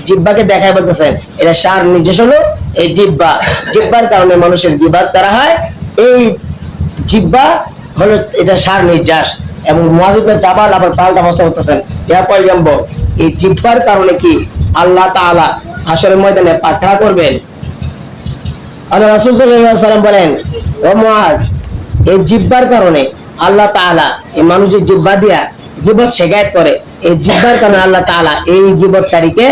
জিহ্বাকে দেখায় বলতেছেন এটা সার নির্দেশ হলো এই জিহ্বার কারণে মানুষের গীবত করা হয়। এই জিহ্বা হলো এটা সার নির্যাস। এবং মুআযিবের জাবাল আবার পাল্টা প্রশ্ন করতেছেন, ইয়া পয়গম্বর, এই জিহ্বার কারণে কি আল্লাহ তাআলা হাশরের ময়দানে পাকড়া করবেন? আল্লাহ রাসূল সাল্লাল্লাহু আলাইহি ওয়াসাল্লাম বলেন, ও মুআয, এই জিহ্বার কারণে আল্লাহ তাআলা এই মানুষের জিহ্বা দিয়া গীবত শিকায়ত করে। এই জিহ্বার কারণে আল্লাহ তাআলা এই গীবতকারীকে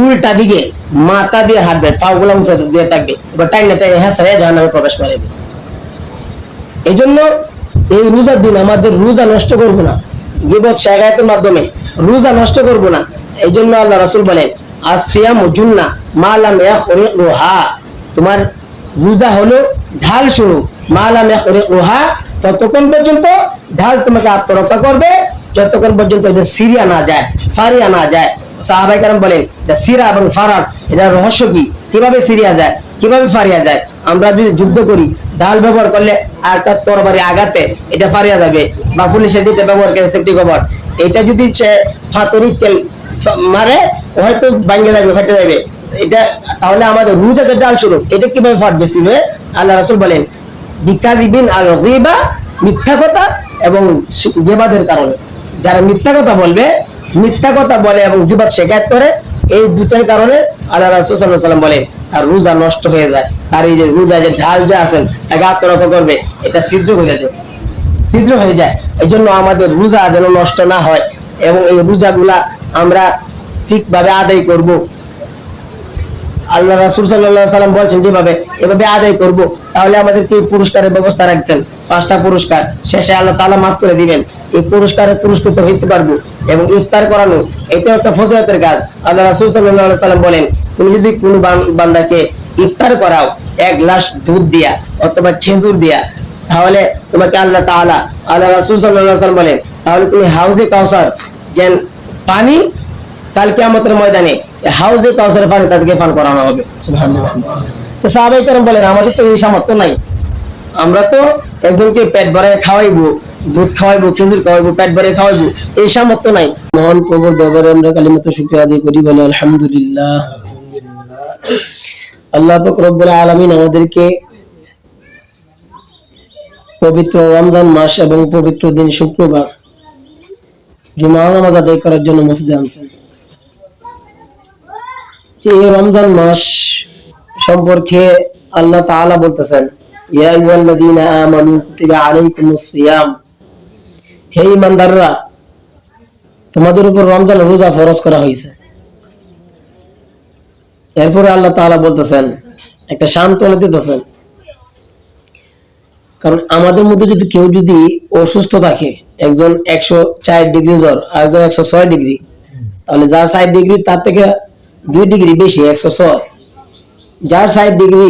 উল্টা দিকে মাথা দিয়ে হাঁটবে, পাগুলো উল্টা দিয়ে থাকবে, এবার টাইনে টাইনে হেসে জাহান্নামে প্রবেশ করে দেবে। এই জন্য এই রোজার দিন আমাদের রোজা নষ্ট করবো না, গীবত শিকায়তের মাধ্যমে রোজা নষ্ট করবো না। এই জন্য আল্লাহ রাসূল বলেন, আসিয়ামু জুন্নাহ মা লাম ইয়াখরিহা, তোমার রোজা হলো ঢাল শুরু, মা লাম ইয়াখরিহা, ততক্ষণ পর্যন্ত ঢাল তোমাকে আত্মরক্ষা করবে যতক্ষণ পর্যন্ত এটা সিরিয়া না যায়, ফারিয়া না যায়। সাহাবায়ে কেরাম বলেন, সিরা এবং ফারাক এটা রহস্য কি, কিভাবে সিরিয়া যায়, কিভাবে ফারিয়া যায়? আমরা যদি যুদ্ধ করি, ঢাল ব্যবহার করলে আর একটা তরবারি আঘাতে এটা ফারিয়া যাবে, বা পুলিশের দিতে ব্যবহার করে সেফটি কভার, এটা যদি সে ফাতরি তেল মারে হয়তো ভাঙে যাবে, ফেটে যাবে এটা। তাহলে আমাদের রোজাতে ঢাল শুরু, এটা কিভাবে ফাটবে? সিবে আল্লাহ রাসূল বলেন, বিকাযিবিন আল গীবা, মিথ্যা কথা এবং গীবাতের কারণে। যারা মিথ্যা কথা বলবে, মিথ্যা কথা বলে এবং গীবত শিকায়ত করে, এই দুটার কারণে আল্লাহ রাসূল সাল্লাল্লাহু আলাইহি ওয়াসাল্লাম বলেন তার রোজা নষ্ট হয়ে যায়। আর এই যে রোজা যে ঢাল যে আছেন তাকে আত্মরক্ষা করবে, এটা ছিদ্র হয়ে যায়, ছিদ্র হয়ে যায়। এই জন্য আমাদের রোজা যেন নষ্ট না হয় এবং এই রোজাগুলা আমরা ঠিকভাবে আদায় করব। আল্লাহ রাসূল সাল্লাল্লাহু আলাইহি ওয়াসাল্লাম বলেছেন যেভাবে, এভাবে আদায় করব, তাহলে আমাদেরকে পুরস্কারের ব্যবস্থা রাখছেন, 5টা পুরস্কার শেষে আল্লাহ তাআলা মাফ করে দিবেন। এই পুরস্কারে পুরস্কৃত হইতে পারবো। এবং ইফতার করানো এটা একটা ফজিলতের কাজ। আল্লাহ রাসূল সাল্লাল্লাহু আলাইহি ওয়াসাল্লাম বলেন, তুমি যদি কোনো বান্দাকে ইফতার করাও 1 গ্লাস দুধ দিয়া অথবা খেজুর দিয়া, তাহলে তোমাকে আল্লাহ রাসূল সাল্লাল্লাহু আলাইহি ওয়াসাল্লাম বলেন, তাহলে তুমি হাউজে কাউসার যেন পানি কাল কিয়ামতের ময়দানে হাউজে কাউসারের পানি তাদেরকে পান করানো হবে। সুবহানাল্লাহ। তো সাহাবায়ে কেরাম বলেন, আমাদের তো এই সামর্থ্য নাই, আমরা তো একজনকে পেট ভরে খাওয়াইবো, দুধ খাওয়াইবো, খেজুর খাওয়াইবো, পেট ভরে খাওয়াইবো, এই সামর্থ্য নাই। মহান প্রভুর দরবারে আমরা কালিমাত শুকরিয়া আদায় করি, বলে আলহামদুলিল্লাহ। আল্লাহ পাক রব্বুল আলামিন আমাদেরকে পবিত্র রমজান মাস এবং পবিত্র দিন শুক্রবার জুমা নামাজ আদায় করার জন্য মসজিদে আনছেন। এই রমজান মাস সম্পর্কে আল্লাহ তাআলা বলতেছেন, ইয়া আইয়ুহাল্লাযীনা আমানু কুতিবা আলাইকুমুস সিয়াম, হে ঈমানদাররা, তোমাদের উপর রমজান রোজা ফরজ করা হয়েছে। এরপরে আল্লাহ তাআলা বলতেছেন, একটা সান্ত্বনা দিতেছেন, কারণ আমাদের মধ্যে যদি কেউ যদি অসুস্থ থাকে, একজন 104 ডিগ্রি জ্বর আর একজন 106 ডিগ্রি, তাহলে যার 60 ডিগ্রি তার থেকে 2 ডিগ্রি বেশি 106, যার 60 ডিগ্রি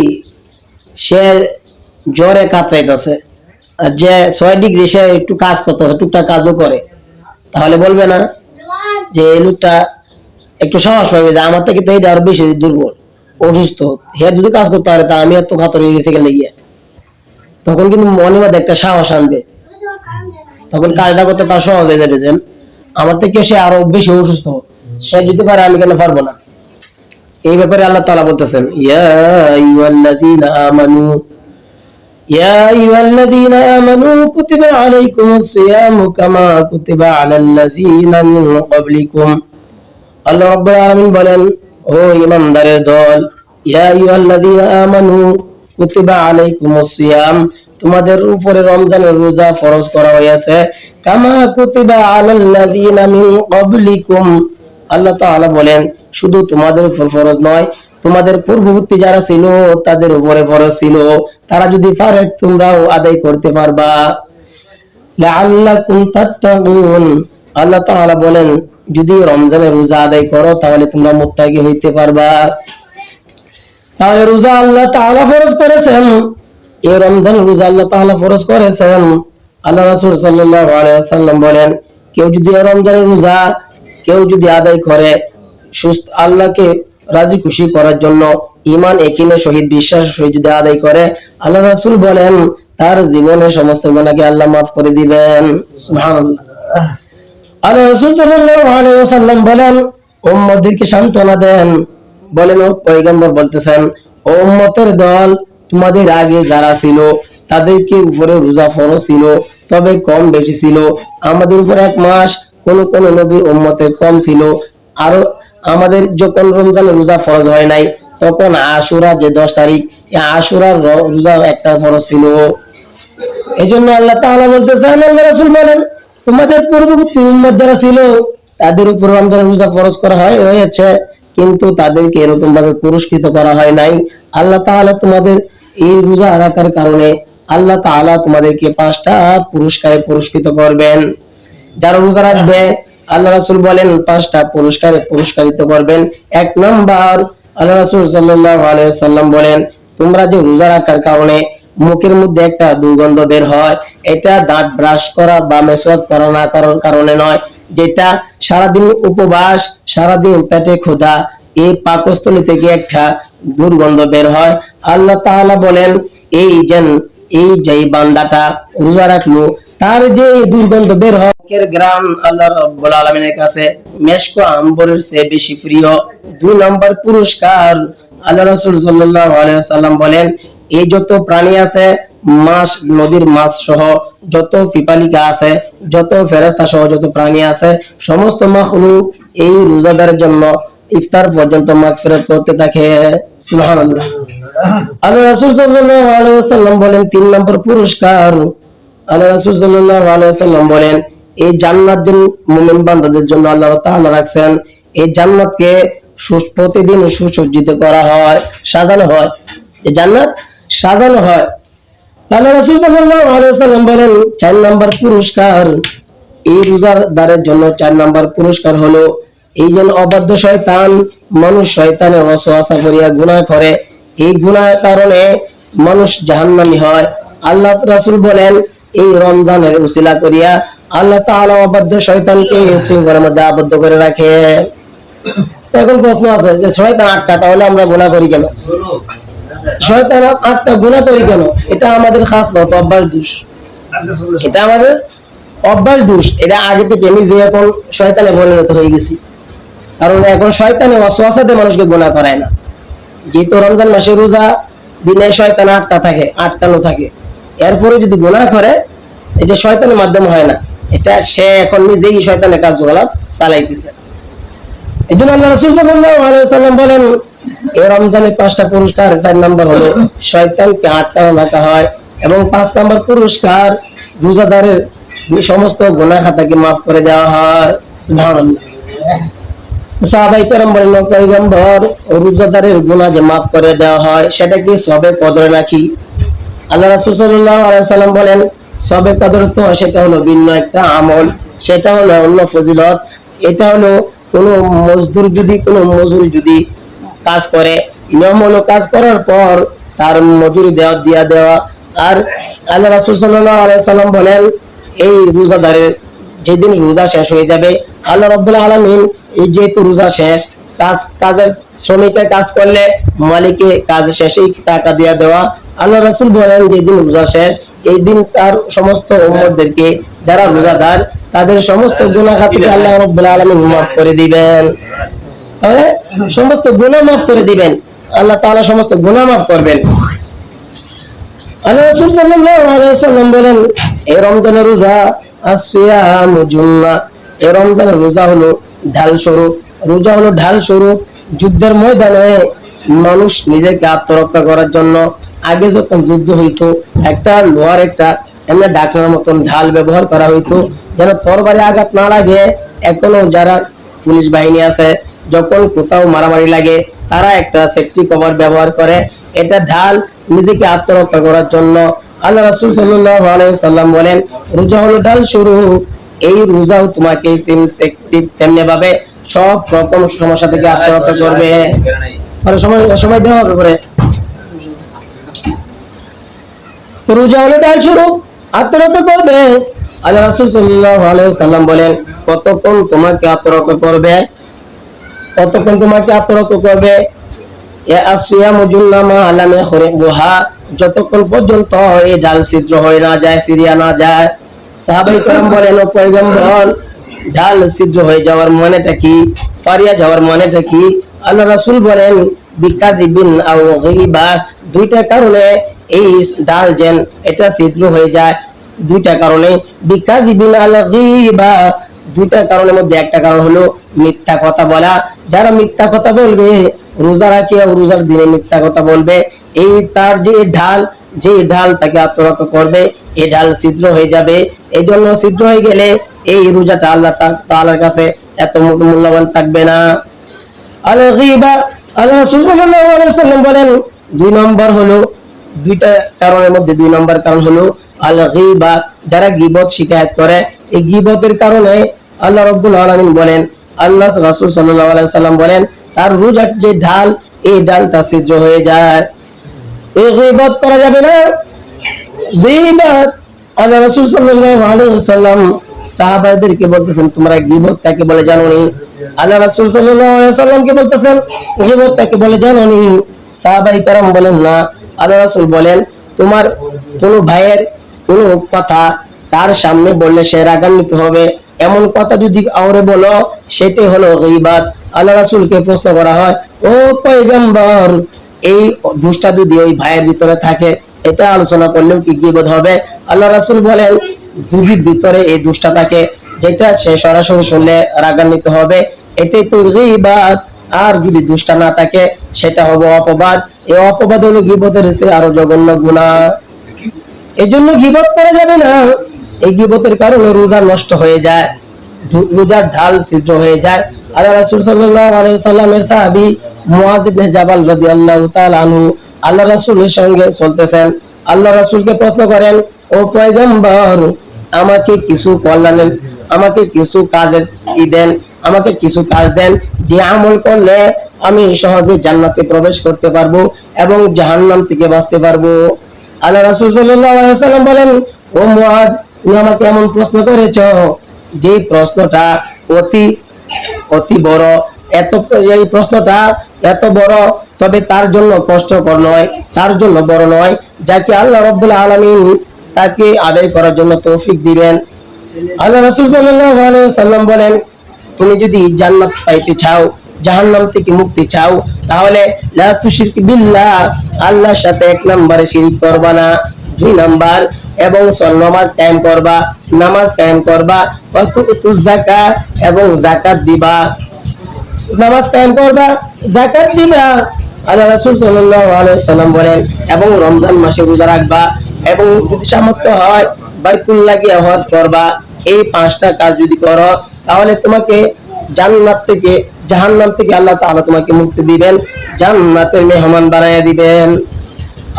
সে জ্বরে কাতরাইতেছে, আর যে 6 ডিগ্রি সে একটু কাজ করতেছে, টুকটাক কাজও করে, তাহলে বলবে না যে এই লোকটা একটু সাহস পাবে যে আমার থেকে তো এটা আরো বেশি দুর্বল, অসুস্থ, হে যদি কাজ করতে পারে তা আমি এত কাতর হয়ে গেছি গেলে গিয়ে, তখন কিন্তু মনে মধ্যে একটা সাহস আনবে, তখন কাজটা করতে তার সহজ হয়ে যাবে। যে আমার থেকে সে আরো বেশি অসুস্থ, সে যদি পারে আমি কেন পারবো না। এই ব্যাপারে আল্লাহ তাআলা বলতেছেন, ইয়া আইয়ুহাল্লাযীনা আমানু, ইয়া আইয়ুহাল্লাযীনা আমানু কুতিবা আলাইকুমুস সিয়ামু কামা কুতিবা আলাল্লাযীনা মিন ক্বাবলিকুম। আল্লাহ রাব্বুল আলামিন বলেন, ও ঈমানদারের দল, ইয়া আইয়ুহাল্লাযীনা আমানু কুতিবা আলাইকুমুস সিয়াম, তোমাদের উপরে রমজানের রোজা ফরজ করা হয়েছে, কামা কুতিবা আলাল্লাযীনা মিন ক্বাবলিকুম। আল্লাহ তাআলা বলেন, শুধু তোমাদের উপর ফরজ নয়, তোমাদের পূর্ববর্তী যারা ছিল তাদের উপরে ফরজ ছিল, তারা যদি পারে তোমরাও আদায় করতে পারবা, লাআল্লাকুম তাত্তাকুন। আল্লাহ তাআলা বলেন, যদি রমজানের রোজা আদায় করো তাহলে তোমরা মুত্তাকি হইতে পারবা। তাহলে রোজা আল্লাহ তাআলা ফরজ করেছেন, এই রমজান রোজা আল্লাহ তাআলা ফরজ করেছেন। আল্লাহ রাসূল সাল্লাল্লাহু আলাইহি ওয়াসাল্লাম বলেন, কেউ যদি রমজানের রোজা কেউ যদি আদায় করে সুস্থ আল্লাহকে রাজি খুশি করার জন্য ঈমান ইয়াকিনের সহিত বিশ্বাস সহিত যদি আদায় করে, আল্লাহ রাসূল বলেন তার জীবনের সমস্ত গুনাহকে আল্লাহ মাফ করে দিবেন। সুবহানাল্লাহ। আল্লাহ রাসূল সাল্লাল্লাহু আলাইহি ওয়াসাল্লাম বলেন, ও উম্মতদেরকে সান্ত্বনা দেন। বলেন ও পয়গম্বর বলতেছেন, ও উম্মতের দল, তোমাদের আগে যারা ছিল তাদেরকে উপরে রোজা ফরজ ছিল, তবে কম বেশি ছিল। আমাদের উপর 1 মাস কোন কোন নবীর উম্মতের কম ছিল। আরো আমাদের যখন রমজানের রোজা ফরজ হয় নাই, তখন আশুরা যে 10 তারিখ, এই আশুরার রোজা একটা ফরজ ছিল। এই জন্য আল্লাহ তাআলা বলতেছেন, আল্লাহ রাসূল বলেন, তোমাদের পূর্ববর্তী উম্মত যারা ছিল তাদের উপর রমজানের রোজা ফরজ করা হয়েছে, কিন্তু তাদেরকে এরকম ভাবে পুরস্কৃত করা হয় নাই। আল্লাহ তাআলা তোমাদের এই রোজা রাখার কারণে আল্লাহ তাআলা তোমাদেরকে 5টা পুরস্কারে পুরস্কৃত করবেন। যারা রোজা রাখবে আল্লাহ রাসূল বলেন 5টা পুরস্কারে পুরস্কৃত করবেন। 1 নাম্বার, আল্লাহ রাসূল সাল্লাল্লাহু আলাইহি ওয়াসাল্লাম বলেন, তোমরা যে রোজা রাখার কারণে মুখের মধ্যে একটা দুর্গন্ধ বের হয়, এটা দাঁত ব্রাশ করা বা মেসওয়াক করা না করার কারণে নয়, যেটা সারাদিন উপবাস, সারাদিন পেটে ক্ষুধা, এই পাকস্থলী থেকে একটা দুর্গন্ধ বের হয়। আল্লাহ তাআলা বলেন, এই যে বান্দাটা রোজা রাখলো, তার যে দুর্গন্ধ বের হয়, এর গ্রাম আল্লাহ রাব্বুল আলামিনের কাছে মেশক আম্বরের চেয়ে বেশি প্রিয়। 2 নম্বর পুরস্কার, আল্লাহ রাসূল সাল্লাল্লাহু আলাইহি ওয়াসাল্লাম বলেন, এই যত প্রাণী আছে, মাছ, নদীর মাছ সহ যত পিপালিকা আছে, যত ফেরেশতা সহ যত প্রাণী আছে, সমস্ত মাখলুক এই রোজাদারের জন্য ইফতার পর্যন্ত মাগফিরাত করতে থাকে। সুবহানাল্লাহ। আল্লাহ রাসূল সাল্লাল্লাহু আলাইহি ওয়াসাল্লাম বলেন, 3 নম্বর পুরস্কার, আল্লাহ রাসূল সাল্লাল্লাহু আলাইহি ওয়াসাল্লাম বলেন, এই জান্নাত যে মুমিন বান্দাদের জন্য আল্লাহ তাআলা রাখছেন, এই জান্নাতকে প্রতিদিন সুসজ্জিত করা হয়, সাজানো হয়। এই জান্নাত সাজানো হয়। আল্লাহ রাসূল সাল্লাল্লাহু আলাইহি ওয়াসাল্লাম বলেন, 4 নম্বর পুরস্কার, এই রোজাদারের জন্য 4 নম্বর পুরস্কার হলো, এই যে অবাধ্য শয়তান, মানুষ শয়তানের ওয়াসওয়াসা করিয়া গুনাহ করে, এই গুনাহের কারণে মানুষ জাহান্নামী হয়। আল্লাহ রাসূল বলেন, এই রমজানের উসিলা করিয়া আল্লাহ তাআলা অবাধ্য শয়তানকে শৃঙ্খলার মধ্যে আবদ্ধ করে রাখে। এখন প্রশ্ন আছে যে শয়তান 8টা, তাহলে আমরা গুনাহ করি কেন? শয়তান 8টা গুনাহ করি কেন? এটা আমাদের খাস নত অভ্যাস দোষ, এটা আমাদের অভ্যাস দোষ। এটা আগে থেকে নিজে এখন শয়তানে পরিণত হয়ে গেছি, কারণ এখন শয়তানে ওয়াসওয়াসাতে মানুষকে গুনাহ করায় না। যেহেতু রমজান মাসে রোজা, দিনে শয়তান 8টা থাকে, আটকানো থাকে, এরপরে যদি গুনাহ করে, এই যে শয়তানের মাধ্যমে হয় না, এটা সে এখন নিজেই শয়তানের কার্যকলাপ চালাইতেছে। এই জন্য আল্লাহ রাসূল সাল্লাল্লাহু আলাইহি ওয়াসাল্লাম বলেন, এই রমজানে 5টা পুরস্কার। 4 নম্বর হলো শয়তানকে আটকানো রাখা হয়, এবং 5 নম্বর পুরস্কার, রোজাদারের সমস্ত গুনাহ খাতাকে মাফ করে দেওয়া হয়। সুবহানাল্লাহ। সাহাবায়ে কেরাম বলেন, পয়গম্বর, রোজাদারের গুনাহ যে মাফ করে দেওয়া হয়, সেটা কি সবে কদর নাকি? আল্লাহ রাসূল সাল্লাল্লাহু আলাইহি ওয়াসাল্লাম বলেন, সবে কদর তো সেটা হলো ভিন্ন একটা আমল, সেটা হলো অন্য ফজিলত। এটা হলো কোন মজদুর যদি কাজ করে, নিয়ম হলো কাজ করার পর তার মজুরি দেওয়া। আর আল্লাহ রাসূল সাল্লাল্লাহু আলাইহি ওয়াসাল্লাম বলেন, এই রোজাদারের যেদিন রোজা শেষ হয়ে যাবে, আল্লাহ রাব্বুল আলামিন এই যেহেতু রোজা শেষ, কাজের শ্রমিকের কাজ করলে মালিকে কাজ শেষেই টাকা দিয়ে দেওয়া। আল্লাহ রাসূল বলেন, যেদিন রোজা শেষ, এই দিন তার সমস্ত উম্মতদেরকে যারা রোজাদার, তাদের সমস্ত গুনাহ খাতা আল্লাহ রাব্বুল আলামিন মাফ করে দিবেন। তাহলে সমস্ত গুনাহ মাফ করে দিবেন, আল্লাহ তাআলা সমস্ত গুনাহ মাফ করবেন। আল্লাহ রাসূল সাল্লাল্লাহু আলাইহি ওয়াসাল্লাম বলেন, এই রমজানের রোজা আসিয়ামু জুন্নাহ, এই রমজানের রোজা হলো ঢাল স্বরূপ। রোজা হলো ঢাল স্বরূপ। যুদ্ধের ময়দানে মানুষ নিজেকে আত্মরক্ষা করার জন্য, আগে যখন যুদ্ধ হইতো, একটা লোহার একটা এমনি ঢাকনার মতন ঢাল ব্যবহার করা হইতো, যেন তরবারি আঘাত না লাগে। এখনো যারা পুলিশ বাহিনী আছে, যখন কোথাও মারামারি লাগে, তারা একটা সেফটি কভার ব্যবহার করে, এটা ঢাল, নিজেকে আত্মরক্ষা করার জন্য। আল্লাহ রাসূল সাল্লাল্লাহু আলাইহি ওয়াসাল্লাম বলেন, রোজা হলো ঢাল স্বরূপ। এই রোজাও তোমাকে তেমনি ভাবে সব রকম সমস্যা থেকে আত্মরক্ষা করবে। সময় দেওয়া হবে পরে। রোজা হলো ঢাল স্বরূপ, আত্মরক্ষা করবে। আল্লাহ রাসূল সাল্লাল্লাহু আলাইহি ওয়াসাল্লাম বলেন, কতক্ষণ তোমাকে আত্মরক্ষা করবে? কতক্ষণ তোমাকে আত্মরক্ষা করবে? যতক্ষণ পর্যন্ত এই ঢাল ছিদ্র হয়ে না যায়, সিরিয়া না যায়। সাহাবায়ে কেরাম বলেন, ও পয়গম্বর, ঢাল ছিদ্র হয়ে যাওয়ার মানেটা কি? পারিয়া যাওয়ার মানেটা কি? আল্লাহ রাসূল বলেন বিকাযিবিন আও গীবা, দুইটা কারণে এই ডাল যেন এটা ছিদ্র হয়ে যায়। দুইটা কারণে, বিকাযিবিন আল গীবা, দুইটা কারণের মধ্যে একটা কারণ হলো মিথ্যা কথা বলা। যারা মিথ্যা কথা বলবে, রোজা রাখে রোজার দিনে মিথ্যা কথা বলবে, এই তার যে ঢাল তাকে আত্মরক্ষা করবে, এই ঢাল ছিদ্র হয়ে যাবে। এই জন্য ছিদ্র হয়ে গেলে এই রোজাটা আল্লাহ তাআলার কাছে এত মূল্যবান থাকবে না। আল গীবা, আল্লাহ রাসূল সাল্লাল্লাহু আলাইহি ওয়াসাল্লাম বলেন দুই নম্বর হলো, দুইটা কারণের মধ্যে দুই নম্বর কারণ হলো আল গীবা, যারা গীবত শিকায়ত করে। এই গীবতের কারণে আল্লাহ রাব্বুল আলামিন বলেন, আল্লাহ রাসূল সাল্লাল্লাহু আলাইহি ওয়াসাল্লাম বলেন তার রোজার যে ঢাল, এই ঢালটা ছিদ্র হয়ে যায়। এই গীবত করা যাবে না। গীবত, আল্লাহ রাসূল সাল্লাল্লাহু আলাইহি ওয়াসাল্লাম সাহাবাদেরকে বলতেছেন তোমরা গীবত কাকে বলে জানো নি? আল্লাহ রাসূল সাল্লাল্লাহু আলাইহি ওয়াসাল্লামকে বলতেছেন গীবত কাকে বলে জানো নি? সাহাবায়ে কেরাম বলেন না। আল্লাহ রাসূল বলেন তোমার কোনো ভাইয়ের কোনো কথা তার সামনে বললে সে রাগান্বিত হবে, এমন কথা যদি আওরে বলো সেটাই হলো গীবত। আল্লাহ রাসূলকে প্রশ্ন করা হয়, ও পয়গম্বর, এই দুষ্টা যদি ওই ভাইয়ের ভিতরে থাকে, এটা আলোচনা করলেও কি গীবত হবে? আল্লাহ রাসূল বলেন দুজির ভিতরে এই দুষ্টা থাকে, যেটা সে সরাসরি শুনলে রাগান্বিত হবে, এটাই তো গীবত। আর যদি দুষ্টা না থাকে সেটা হবে অপবাদ। এই অপবাদ হলো গীবতের চেয়ে আরো জঘন্য গুনাহ। এই জন্য গীবত করা যাবে না। এই গীবতের কারণে রোজা নষ্ট হয়ে যায়, রোজার ঢাল ছিদ্র হয়ে যায়। আল্লাহ রাসূল সাল্লাল্লাহু আলাইহি সাল্লামের সাহাবী মুআয ইবনে জাবাল রাদিয়াল্লাহু তাআলা আনহু আল্লাহ রাসূলের সঙ্গে চলতেছেন। আল্লাহ রাসূলকে প্রশ্ন করেন, ও পয়গম্বর, আমাকে কিছু কল্যাণের, আমাকে কিছু কাজের দেন, আমাকে কিছু কাজ দেন যে আমল করলে আমি সহজে জান্নাতে প্রবেশ করতে পারবো এবং জাহান্নাম থেকে বাঁচতে পারবো। আল্লাহ রাসূল সাল্লাল্লাহু আলাইহি ওয়াসাল্লাম বলেন, ও মুআয, তুমি আমাকে এমন প্রশ্ন করেছো যে প্রশ্নটা অতি অতি বড়, এই প্রশ্নটা এত বড়, তবে তার জন্য কষ্টকর নয়, তার জন্য বড় নয়, যাকে আল্লাহ রাব্বুল আলামিন তাকে আদায় করার জন্য তৌফিক দিবেন। আল্লাহ রাসূল সাল্লাল্লাহু আলাইহি ওয়াসাল্লাম বলেন তুমি যদি জান্নাত পাইতে চাও, জাহান্নাম থেকে মুক্তি চাও, তাহলে লা তুশরিক বিল্লাহ, আল্লাহর সাথে এক নম্বরে শিরক করবা না। দুই নাম্বার, এবং নামাজ কায়েম করবা, নামাজ কায়েম করবা, ওয়া তুতুজ যাকাত, এবং যাকাত দিবা। নামাজ কায়েম করবা, যাকাত দিবা। আল্লাহ রাসূল সাল্লাল্লাহু আলাইহি ওয়াসাল্লাম বলেন এবং রমজান মাসে রোজা রাখবা, এবং যদি সামর্থ্য হয় বাইতুল্লাহ গিয়ে হজ করবা। এই পাঁচটা কাজ যদি করো তাহলে তোমাকে জান্নাত থেকে, জাহান্নাম থেকে আল্লাহ তাআলা তোমাকে মুক্তি দিবেন, জান্নাতের মেহমান বানায়া দিবেন।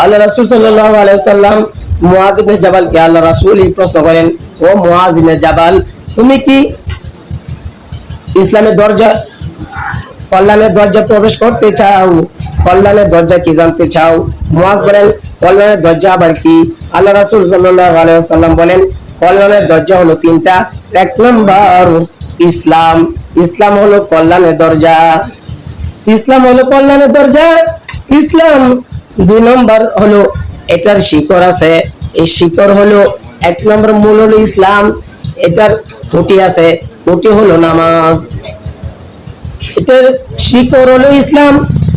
আল্লাহ রাসূল সাল্লাল্লাহু আলাইহি ওয়াসাল্লাম মুআয ইবনে জাবালকে আল্লাহ রাসূল এই প্রশ্ন করেন, ও মুআয ইবনে জাবাল, তুমি কি ইসলামের দরজা, কল্যাণের দরজা প্রবেশ করতে চাও? কল্যাণের দরজা কি জানতে চাও? মুআয বলেন কল্যাণের দরজা আবার কি? আল্লাহ রাসূল সাল্লাল্লাহু আলাইহি ওয়াসাল্লাম বলেন কল্যাণের দরজা হলো তিনটা। এক নম্বর ইসলাম, ইসলাম হলো কল্যাণের দরজা, ইসলাম হলো কল্যাণের দরজা, ইসলাম। দুই নম্বর হলো এটার শিকড় আছে, এই শিকড় হলো, এক নম্বর মূল হলো ইসলাম, এটার খুঁটি আছে, খুঁটি হলো নামাজ। এটার শিকড় হলো ইসলাম,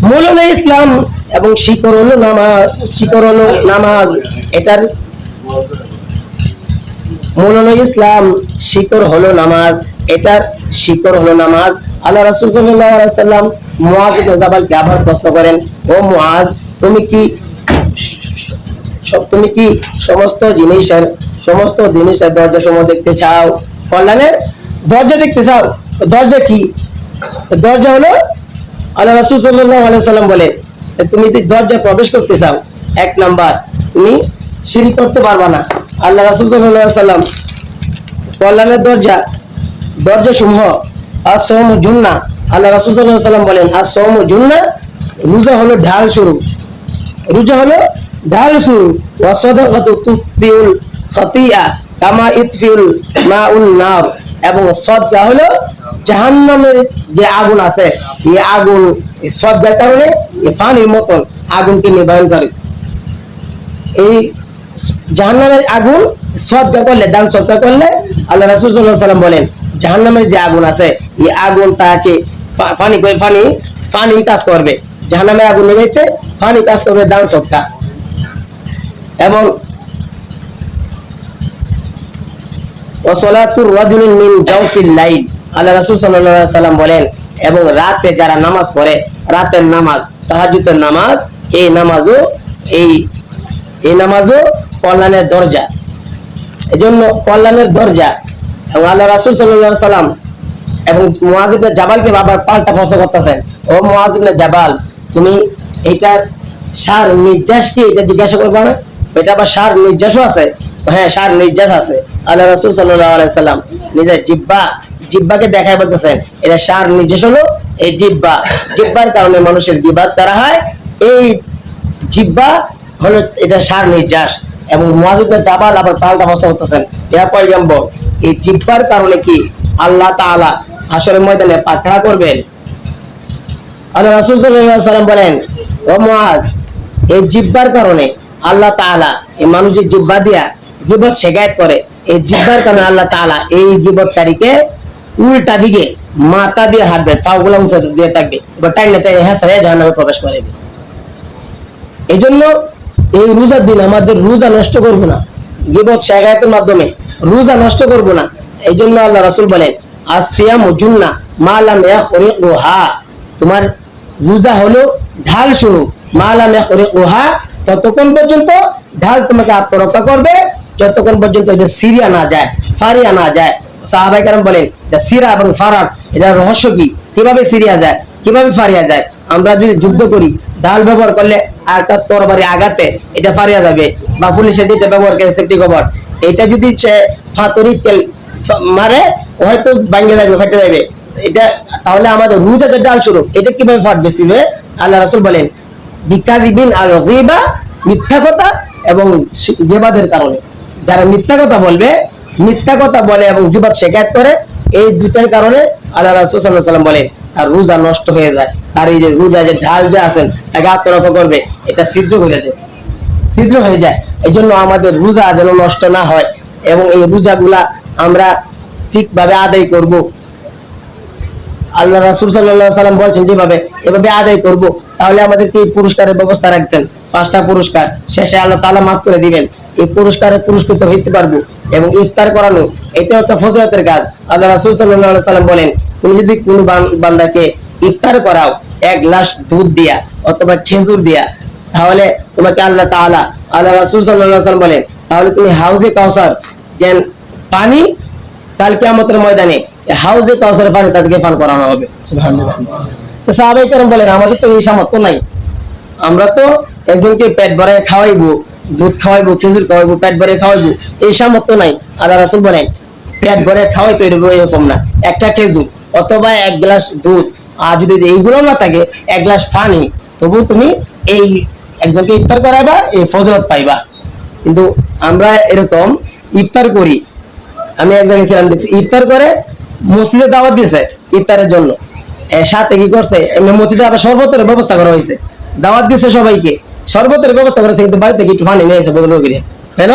মূল হলো ইসলাম, এবং শিকড় হলো নামাজ, শিকড় হলো নামাজ। এটার মূল হলো ইসলাম, শিকড় হলো নামাজ, এটার শিকড় হলো নামাজ। আল্লাহ রাসূল সাল্লাল্লাহু আলাইহি ওয়াসাল্লাম মুআয ইবনে জাবালকে আবার প্রশ্ন করেন, ও মুআয, তুমি কি সমস্ত জিনিসের দরজা সমূহ দেখতে চাও? কল্যাণের দরজা দেখতে চাও? দরজা কি? দরজা হলো, আল্লাহ রাসূল সাল্লাল্লাহু আলাইহি ওয়াসাল্লাম বলে তুমি যদি দরজা প্রবেশ করতে চাও, এক নাম্বার তুমি শিরক করতে পারবা না। আল্লাহ রাসূল সাল্লাল্লাহু আলাইহি ওয়াসাল্লাম কল্যাণের দরজা সমূহ as-sawmu junnah, আল্লাহ রাসূল সাল্লাল্লাহু আলাইহি ওয়াসাল্লাম বলেন as-sawmu junnah, রোজা হলো ঢাল শুরু, রোজা হলো ঢাল শুরু। ওয়া সাদাকাতু তুফিউল খাতিয়া কামা ইতফিউল মাউন নার, এবং সদকা হলো জাহান্নামের যে আগুন আছে, এই আগুন সদকার কারণে এই পানির মতন আগুনকে নিবারণ করে। এই জাহান্নামের আগুন সদকা করলে, দান সদকা করলে, আল্লাহ রাসূল সাল্লাল্লাহু আলাইহি ওয়াসাল্লাম বলেন জাহান্নামের যে আগুন আছে এই আগুন তাকে পানি পানি পানি কাজ করবে, জাহান্নামের আগুন নেভাইতে পানি কাজ করবে দান সৎকা। এবং ওয়াসলাতুর রাজুলিন মিন জাওফিল লাইল, আল্লাহ রাসূল সাল্লাল্লাহু আলাইহি সাল্লাম বলেন, এবং রাতে যারা নামাজ পড়ে, রাতের নামাজ, তাহাজ্জুদের নামাজ, এই নামাজও কল্যাণের দরজা। এজন্য কল্যাণের দরজা। এবং আল্লাহ রাসূল সাল্লাল্লাহু আলাইহি সাল্লাম এবং মুআয ইবনে জাবালকে আবার পাল্টা প্রশ্ন করতেছেন, ও মুআয ইবনে জাবাল, তুমি এটার সার নির্যাস কি, এটা জিজ্ঞাসা করবে না? এটা আবার সার নির্যাসও আছে? হ্যাঁ, সার নির্যাস আছে। আল্লাহ রাসূল সাল্লাল্লাহু আলাইহি সাল্লাম নিজের জিহ্বাকে দেখায় বলতেছেন, এটা সার নির্যাস হলো এই জিহ্বার কারণে মানুষের গীবত করা হয়। এই জিহ্বা হলো এটা সার নির্যাস। এবং মুআয ইবনে জাবাল আবার পাল্টা প্রশ্ন করতেছেন, ইয়া পয়গম্বর, এই জিহ্বার কারণে কি আল্লাহ তাআলা হাশরের ময়দানে পাকড়া করবেন? আল্লাহ রাসূল সাল্লাল্লাহু আলাইহি সাল্লাম বলেন, ও মুআয, এই জিহ্বার কারণে আল্লাহ তাআলা এই মানুষের জিহ্বা দিয়া গীবত শিকায়ত করে, এই জিহ্বার কারণে আল্লাহ তাআলা এই গীবতকারীকে উল্টা দিকে মাথা দিয়ে হাঁটবে, পাগুলা উঠে দিয়ে থাকবে, এবার টাইনে টাইনে হেসে জাহান্নামে প্রবেশ করে দিবে। এই জন্য এই রোজার দিন আমাদের রোজা নষ্ট করবো না, গীবত শিকায়তের মাধ্যমে রোজা নষ্ট করবো না। এই জন্য আল্লাহ রাসূল বলেন, আসিয়ামু জুন্নাহ মা লাম ইয়াখরিকুহা, তোমার রোজা হলো ঢাল শুরু, মা লাম ইয়াখরিকুহা, ততক্ষণ পর্যন্ত ঢাল তোমাকে আত্মরক্ষা করবে, যতক্ষণ পর্যন্ত এটা সিরিয়া না যায়, ফারিয়া না যায়। সাহাবায়ে কেরাম বলেন, সিরা এবং ফারাক এটার রহস্য কি, কিভাবে সিরিয়া যায়, কিভাবে ফারিয়া যায়? আমরা যদি যুদ্ধ করি, ঢাল ব্যবহার করলে আর একটা তরবারি আঘাতে এটা ফারিয়া যাবে, বা পুলিশে দিতে ব্যবহার করে সেফটি কভার, এটা যদি সে ফাতরি তেল মারে হয়তো ভাঙে যাবে, ফেটে যাবে এটা। তাহলে আমাদের রোজা যে ঢাল শুরু, এটা কিভাবে ফাটবে? সিবে আল্লাহ রাসূল বলেন, বিকাযিবিন আল গীবা, মিথ্যা কথা এবং গীবাদের কারণে। যারা মিথ্যা কথা বলে এবং গীবত শিকায়ত করে, এই দুটার কারণে আল্লাহ রাসূল সাল্লাল্লাহু আলাইহি ওয়াসাল্লাম বলেন আর রোজা নষ্ট হয়ে যায়। আর এই যে রোজা যে ঢাল যে আছেন তাকে আত্মরক্ষা করবে, এটা ছিদ্র হয়ে যায়। এই জন্য আমাদের রোজা যেন নষ্ট না হয় এবং এই রোজাগুলা আমরা ঠিকভাবে আদায় করব। আল্লাহ রাসূল সাল্লাল্লাহু আলাইহি ওয়াসাল্লাম বলেছেন যেভাবে, এভাবে আদায় করব, তাহলে আমাদেরকে এই পুরস্কারের ব্যবস্থা রাখছেন, 5টা পুরস্কার শেষে আল্লাহ তাআলা মাফ করে দিবেন। এই পুরস্কারে পুরস্কৃত হইতে পারবো। এবং ইফতার করানো, এটা একটা ফজিলতের কাজ। আল্লাহ রাসূল সাল্লাল্লাহু আলাইহি ওয়াসাল্লাম বলেন, তুমি যদি কোনো বান্দাকে ইফতার করাও 1 গ্লাস দুধ দিয়া অথবা খেজুর দিয়া, তাহলে তোমাকে আল্লাহ রাসূল সাল্লাল্লাহু আলাইহি ওয়াসাল্লাম বলেন, তাহলে তুমি হাউজে কাউসার যেন পানি কাল কিয়ামতের ময়দানে হাউজে কাউসারের পানি তাদেরকে পান করানো হবে। সুবহানাল্লাহ। তো সাহাবায়ে কেরাম বলেন, আমাদের তো এই সামর্থ্য নাই, আমরা তো একজনকে পেট ভরে খাওয়াইবো, দুধ খাওয়াইবো, খেজুর খাওয়াইবো, পেট ভরে খাওয়াইবো, এই সামর্থ্য নাই। আল্লাহ রাসূল বলেন, পেট ভরে খাওয়াইতে এরকম না, একটা খেজুর অথবা 1 গ্লাস দুধ, আর যদি এইগুলো না থাকে 1 গ্লাস পানি, তবু তুমি এই একজনকে ইফতার করাইবা, এই ফজিলত পাইবা। কিন্তু আমরা এরকম ইফতার করি, আমি একবার গেছিলাম, ইফতার করে মসজিদে দাওয়াত দিয়েছে ইফতারের জন্য, সাথে কি করছে, এমনি মসজিদে আবার শরবতের ব্যবস্থা করা হয়েছে, দাওয়াত দিচ্ছে সবাইকে, শরবতের ব্যবস্থা করেছে, কিন্তু বাড়ি থেকে একটু পানি নিয়েছে বোতল করে। কেন?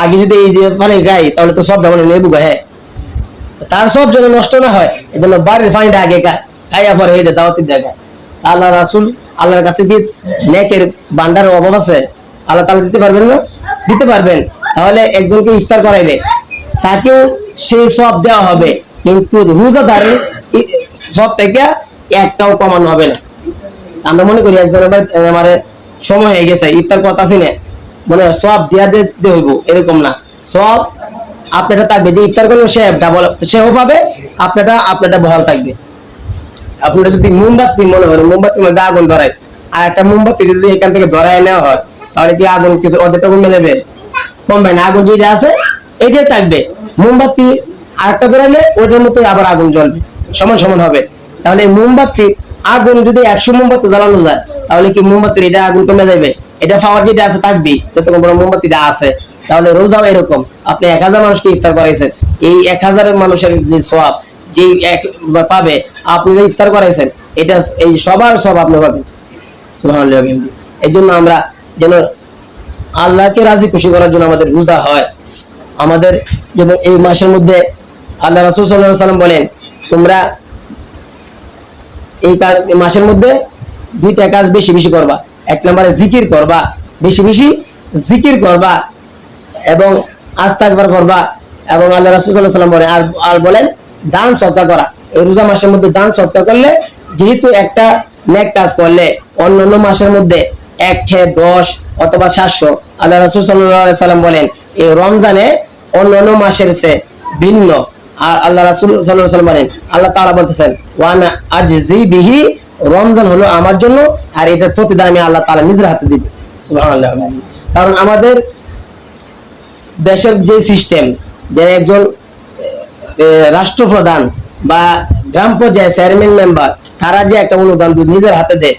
আগে যদি এই যে পানি গাই তাহলে তো সব মানে নেবু গায়ে, তার সব যেন নষ্ট না হয়, এই জন্য বাড়ির পানিটা আগে খাইয়া পরে এই দাওয়াতের জায়গায়। আল্লাহ রাসূল আল্লাহর কাছে কি নেকের ভান্ডারের অভাব আছে? আল্লাহ তাআলা দিতে পারবেন না? দিতে পারবেন। তাহলে একজনকে ইফতার করাইলে তাকেও সেই সব দেওয়া হবে, কিন্তু রোজাদারের সব থেকে একটাও কমানো হবে না। আমরা মনে করি একজনের আমার সময় হয়ে গেছে, ইফতার কথা শুনে মনে হয় সব দিয়া দিতে হইব, এরকম না। সব আপনারা থাকবে, যে ইফতার করলে সেও পাবে, আপনারটা বহাল থাকবে। আপনারা যদি মোমবাতি মনে করেন, মোমবাতির মধ্যে আগুন ধরায়, আর একটা মোমবাতি যদি এখান থেকে ধরায় নেওয়া হয়, তাহলে কি আগুন কিছু অর্ধেকটা কমে নেবে? কমবে না, আগুন যেটা আছে এটাই থাকবে। মোমবাতি আরেকটা ধরাইলে ওটার মতো আবার আগুন জ্বলবে, সমান হবে। তাহলে মোমবাতি আগুন যদি 100 মোমবাতি জ্বালানো যায়, তাহলে কি মোমবাতির এটা আগুন কমে যাবে? এটা পাওয়ার যেটা আছে থাকবে, যতক্ষণ বড় মোমবাতিটা আছে। তাহলে রোজাও এরকম, আপনি 1000 মানুষকে ইফতার করাইছেন, এই 1000 মানুষের যে সওয়াব যে পাবে, আপনি যে ইফতার করাইছেন, এটা এই সবার সব আপনি পাবেন। সুবহানাল্লাহ। এই জন্য আমরা যেন আল্লাহকে রাজি খুশি করার জন্য আমাদের রোজা হয়। আমাদের যেমন এই মাসের মধ্যে আল্লাহ রাসূল সাল্লাল্লাহু আলাইহি ওয়াসাল্লাম বলেন, তোমরা এই মাসের মধ্যে দুইটা কাজ বেশি বেশি করবা। এক নম্বরে জিকির করবা, বেশি বেশি জিকির করবা এবং আস্তাগফার করবা। এবং আল্লাহ রাসূল সাল্লাল্লাহু আলাইহি ওয়াসাল্লাম বলেন আর বলেন দান সদকা করা। এই রোজা মাসের মধ্যে দান সদকা করলে, যেহেতু একটা নেক কাজ করলে অন্যান্য মাসের মধ্যে 1/10 অথবা 700, আল্লাহ রাসূল সাল্লাল্লাহু আলাইহি ওয়াসাল্লাম বলেন এই রমজানে অন্যান্য মাসের চেয়ে ভিন্ন। আর আল্লাহ রাসূল সাল্লাল্লাহু আলাইহি ওয়াসাল্লাম বলেন, আল্লাহ তাআলা বলতেছেন ওয়ানা আজজি বিহি, রমজান হলো আমার জন্য আর এটার প্রতিদান আমি আল্লাহ তাআলা নিজের হাতে দিব। সুবহানাল্লাহ। কারণ আমাদের দেশের যে সিস্টেম, যে একজন রাষ্ট্রপ্রধান বা গ্রাম পর্যায়ে চেয়ারম্যান মেম্বার, তারা যে একটা অনুদান নিজের হাতে দেয়,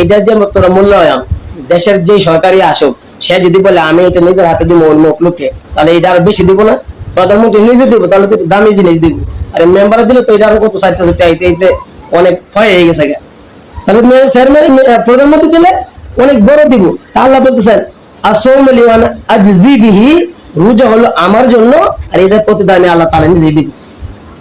এটা যে তোরা মূল্যায়ন, দেশের যে সরকারি আসুক সে যদি বলে আমি এটা নিজের হাতে দিব অন্য লোককে, তাহলে এটা আরো বেশি দিব না? প্রধানমন্ত্রী নিজে দিব, তাহলে তো দামি জিনিস দিব। আর মেম্বার দিলে তো এটা আরো কত 60-70 অনেক ভয় হয়ে গেছে। তাহলে চেয়ারম্যান প্রধানমন্ত্রী দিলে অনেক বড় দিব। আল্লাহ বলতেছেন আসৌমু লিওয়ানা আজজি বিহি, রোজা হলো আমার জন্য আর এটার প্রতিদান আল্লাহ তাআলা নিজে দিবেন।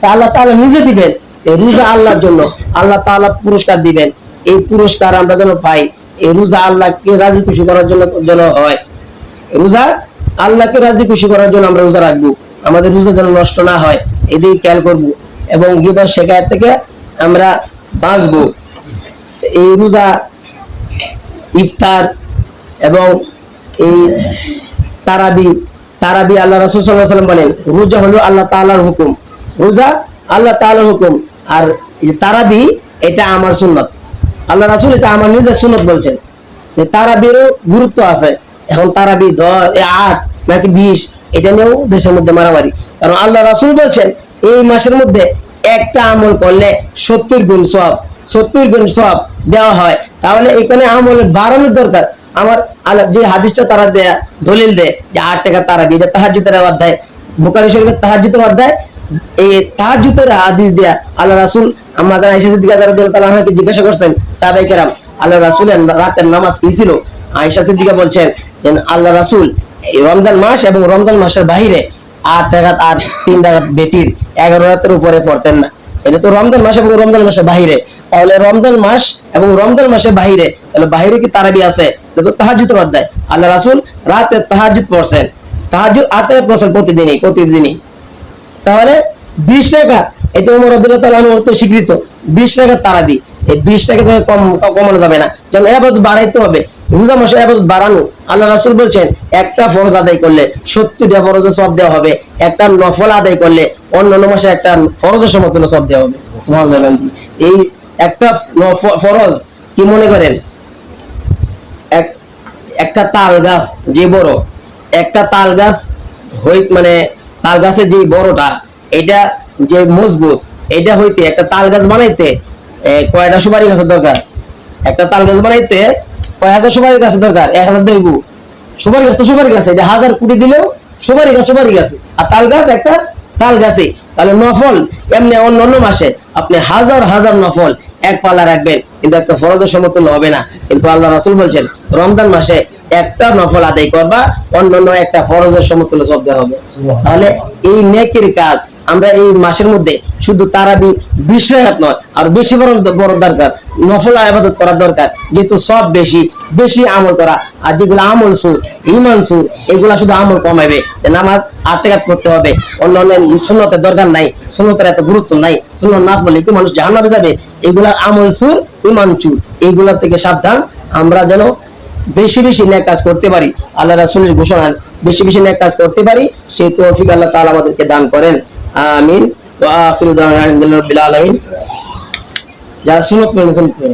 তা আল্লাহ তাআলা নিজে দিবেন, এই রোজা আল্লাহর জন্য, আল্লাহ তাআলা পুরস্কার দিবেন। এই পুরস্কার আমরা যেন পাই, এই রোজা আল্লাহকে রাজি খুশি করার জন্য যেন হয়। রোজা আল্লাহকে রাজি খুশি করার জন্য আমরা রোজা রাখবো, আমাদের রোজা যেন নষ্ট না হয় এদিকে খেয়াল করবো। এবং গীবত শিকায়ত থেকে আমরা বাঁচবো। এই রোজা, ইফতার এবং এই তারাবি আল্লাহ রাসূল সাল্লাল্লাহু আলাইহি ওয়াসাল্লাম বলেন রোজা হলো আল্লাহ তাআলার হুকুম, রোজা আল্লাহ তাআলার হুকুম। আর তারাবি এটা আমার সুন্নাত, আল্লাহ রাসূল এটা আমার নিজের সুন্নাত বলছেন। তারাবিরও গুরুত্ব আছে। এখন তারাবি 8 নাকি 20 এটা নিয়েও দেশের মধ্যে মারামারি। কারণ আল্লাহ রাসূল বলছেন এই মাসের মধ্যে একটা আমল করলে 70 গুণ সওয়াব, 70 গুণ সওয়াব দেওয়া হয়। তাহলে এখানে আমল বাড়ানোর দরকার। আমার যে হাদিসটা তারা দেয়া দলিল দেয় যে 8 টাকা তারাবি, এটা তাহাজ্জুদের অধ্যায়, বুখারী শরীফের তাহাজ্জুদের অধ্যায়। এই তাহাজ্জুদের হাদিস দেয়া আল্লাহ রাসূল আমাদের আয়েশা সিদ্দিকা রাদিয়াল্লাহু তাআলাকে জিজ্ঞাসা করছেন সাহাবায়ে কেরাম, আল্লাহ রাসূলের রাতের নামাজ কি ছিল? আয়েশা সিদ্দিকা বলছেন যে আল্লাহ রাসূল এই রমজান মাস এবং রমজান মাসের বাইরে 8 রাকাত আর 3 রাকাত বেতির 11 রাতের উপরে পড়তেন না। এটা তো রমজান মাস এবং রমজান মাসের বাইরে। তাহলে রমজান মাস এবং রমজান মাসের বাইরে, তাহলে বাইরে কি তারাবি আছে? এটা তো তাহাজ্জুদের অধ্যায়। আল্লাহ রাসূল রাতে তাহাজ্জুদ পড়ছেন, তাহাজ্জুদ 8 রাকাত পড়ছেন প্রতিদিনই। তাহলে 20 রাকাত, এটা ওমর রাদিয়াল্লাহু তাআলা আনহু স্বীকৃত 20 রাকাত তারাবি। এই 20 টাকা কমানো যাবে না, যেন ইবাদত বাড়াইতে হবে। রোজা মাসে ইবাদত বাড়ানো, আল্লাহ রাসূল বলছেন একটা ফরজ আদায় করলে 70টা ফরজের সওয়াব দেওয়া হবে, একটা নফল আদায় করলে অন্যান্য মাসে একটা ফরজের সমতুল্য সওয়াব দেওয়া হবে। সুবহানাল্লাহ। এই একটা ফরজ কি মনে করেন, একটা তাল গাছ যে বড়, একটা তাল গাছ মানে তাল গাছের যে বড়টা, এটা যে মজবুত, এটা হইতে একটা তাল গাছ বানাইতে কয়টা সুপারি গাছের দরকার? একটা তাল গাছ বানাইতে কয় হাজার সুপারি গাছের দরকার? 1000 দেব। সুপারি গাছ তো সুপারি গাছ, এটা 1000 কোটি দিলেও সুপারি গাছ। আর তাল গাছ একটা তাল গাছে। তাহলে নফল এমনি অন্য মাসে আপনি হাজার নফল এক পাল্লা রাখবেন, কিন্তু একটা ফরজের সমতুল্য হবে না। কিন্তু আল্লাহ রাসূল বলছেন রমজান মাসে একটা নফল আদায় করবা, অন্যান্য একটা ফরজের সমতুল্য সওয়াব দেওয়া হবে। তাহলে এই নেকির কাজ আমরা এই মাসের মধ্যে শুধু তারাবি 20 রাকাত নয়, আর বেশি বড় দরকার, নফল ইবাদত করা দরকার। যেহেতু সব বেশি আমল করা, আর যেগুলো আমল সুর, ঈমান সুর, এগুলা শুধু আমল কমাবে। নামাজ 8 রাকাত পড়তে হবে, অন্যান্য সুন্নতের দরকার নাই, সুন্নতের এত গুরুত্ব নাই। সুন্নত না পড়লে কি মানুষ জাহান্নামে যাবে? এগুলা আমল সুর, ঈমান সুর, এইগুলা থেকে সাবধান। আমরা যেন বেশি নেক কাজ করতে পারি, আল্লাহ রাসূলের ঘোষণা বেশি নেক কাজ করতে পারি, সেই তৌফিক আল্লাহ তাআলা আমাদেরকে দান করেন। আমিন। ওয়া আখিরু দাওয়ানা আলহামদুলিল্লাহি রাব্বিল আলামিন। যারা সুন্নত মেনে চলতে